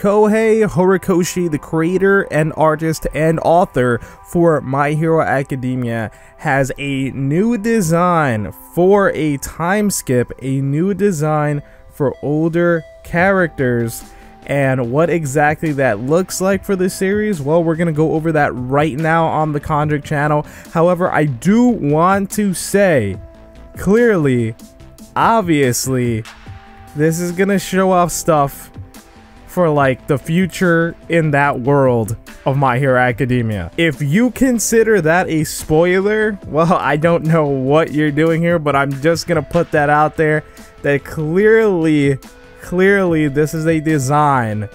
Kohei Horikoshi, the creator and artist and author for My Hero Academia, has a new design for a time skip, a new design for older characters. And what exactly that looks like for the series, well, we're gonna go over that right now on the Konjic channel. However, I do want to say clearly, obviously, this is gonna show off stuff for like the future in that world of My Hero Academia. If you consider that a spoiler, well, I don't know what you're doing here, but I'm just gonna put that out there that clearly this is a design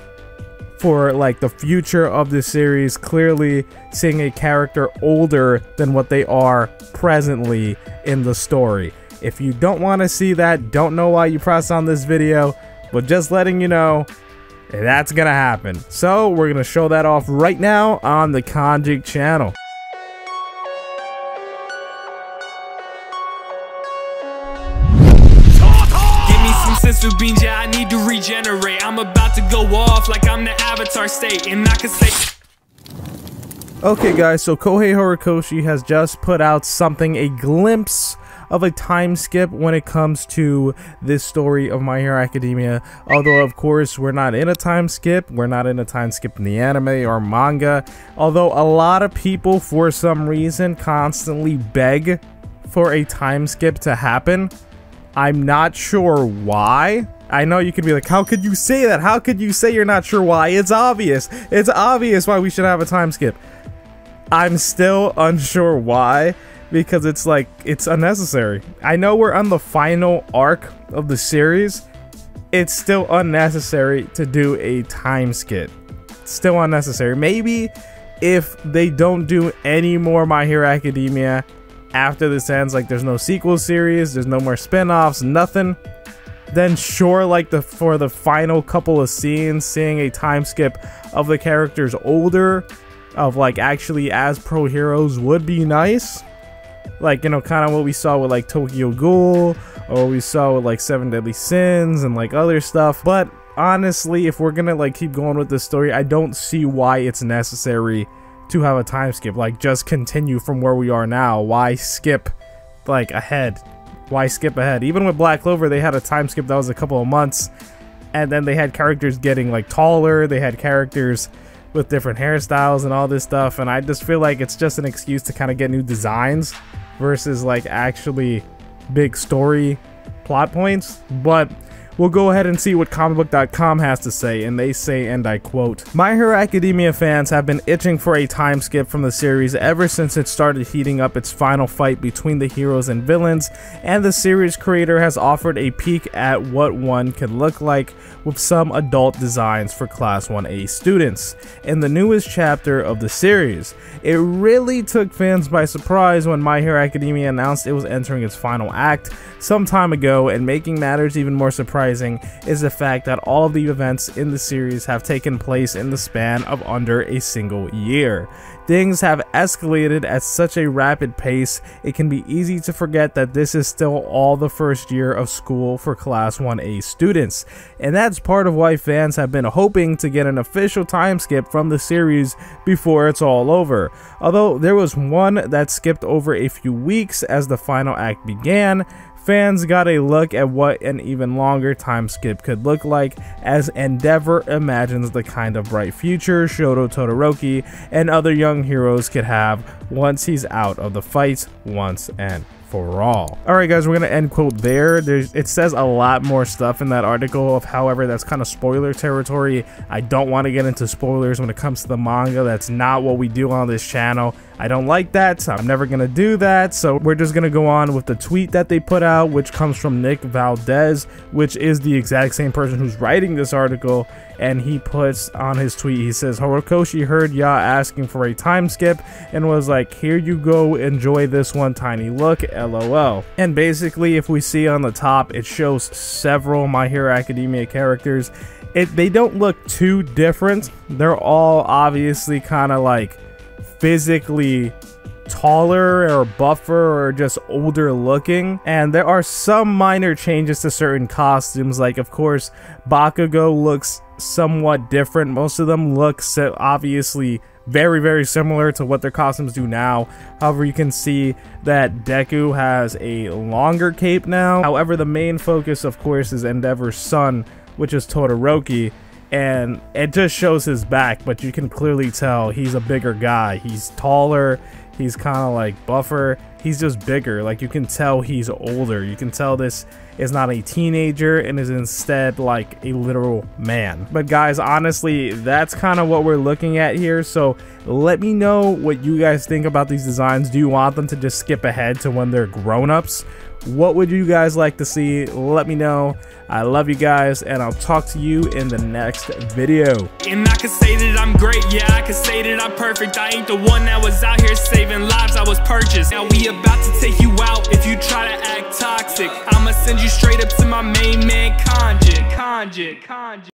for like the future of the series, clearly seeing a character older than what they are presently in the story. If you don't want to see that, don't know why you pressed on this video, but just letting you know that's gonna happen. So we're gonna show that off right now on the Konjic channel. Beans, yeah, I need to regenerate. I'm about to go off like I'm the Avatar state, and I can say. Okay guys, so Kohei Horikoshi has just put out something, a glimpse of a time skip when it comes to this story of My Hero Academia. Although of course we're not in a time skip, in the anime or manga. Although a lot of people for some reason constantly beg for a time skip to happen. I'm not sure why. I know you could be like, how could you say that? How could you say you're not sure why? It's obvious. It's obvious why we should have a time skip. I'm still unsure why, because it's like, it's unnecessary. I know we're on the final arc of the series. It's still unnecessary to do a time skip. It's still unnecessary. Maybe if they don't do any more My Hero Academia after this ends, like there's no sequel series, there's no more spin-offs, nothing, then sure, like for the final couple of scenes, seeing a time skip of the characters older, of like actually as pro heroes would be nice. Like, you know, kind of what we saw with like Tokyo Ghoul, or we saw with like Seven Deadly Sins and like other stuff. But honestly, if we're gonna like keep going with this story, I don't see why it's necessary to have a time skip. Like, just continue from where we are now. Why skip like ahead? Why skip ahead? Even with Black Clover, they had a time skip that was a couple of months, and then they had characters getting like taller, they had characters with different hairstyles and all this stuff, and I just feel like it's just an excuse to kind of get new designs versus like actually big story plot points. But we'll go ahead and see what comicbook.com has to say, and they say, and I quote, "My Hero Academia fans have been itching for a time skip from the series ever since it started heating up its final fight between the heroes and villains, and the series creator has offered a peek at what one could look like with some adult designs for Class 1A students in the newest chapter of the series. It really took fans by surprise when My Hero Academia announced it was entering its final act some time ago, and making matters even more surprising is the fact that all of the events in the series have taken place in the span of under a single year. Things have escalated at such a rapid pace, it can be easy to forget that this is still all the first year of school for Class 1A students, and that's part of why fans have been hoping to get an official time skip from the series before it's all over. Although there was one that skipped over a few weeks as the final act began, fans got a look at what an even longer time skip could look like as Endeavor imagines the kind of bright future Shoto Todoroki and other young heroes could have once he's out of the fight once and for all." Alright guys, we're gonna end quote there. It says a lot more stuff in that article, however that's kind of spoiler territory. I don't want to get into spoilers when it comes to the manga. That's not what we do on this channel. I don't like that, so I'm never gonna do that. So we're just gonna go on with the tweet that they put out, which comes from Nick Valdez, which is the exact same person who's writing this article. And he puts on his tweet, he says, "Horikoshi heard Ya asking for a time skip and was like, here you go, enjoy this one tiny look, LOL." And basically, if we see on the top, it shows several My Hero Academia characters. They don't look too different. They're all obviously kind of like physically taller or buffer or just older looking, and there are some minor changes to certain costumes. Like, of course, Bakugo looks somewhat different. Most of them look obviously very similar to what their costumes do now. However, you can see that Deku has a longer cape now. However, the main focus, of course, is Endeavor's son, which is Todoroki, and it just shows his back, but you can clearly tell he's a bigger guy. He's taller, he's kind of like buffer, he's just bigger. Like, you can tell he's older. You can tell this is not a teenager and is instead like a literal man. But guys, honestly, that's kind of what we're looking at here. So let me know what you guys think about these designs. Do you want them to just skip ahead to when they're grown-ups? What would you guys like to see? Let me know. I love you guys, and I'll talk to you in the next video. And I can say that I'm great, yeah, I can say that I'm perfect. I ain't the one that was out here saving lives, I was purchased. Now we about to take you out if you try to act toxic. I'ma send you straight up to my main man, Kanji.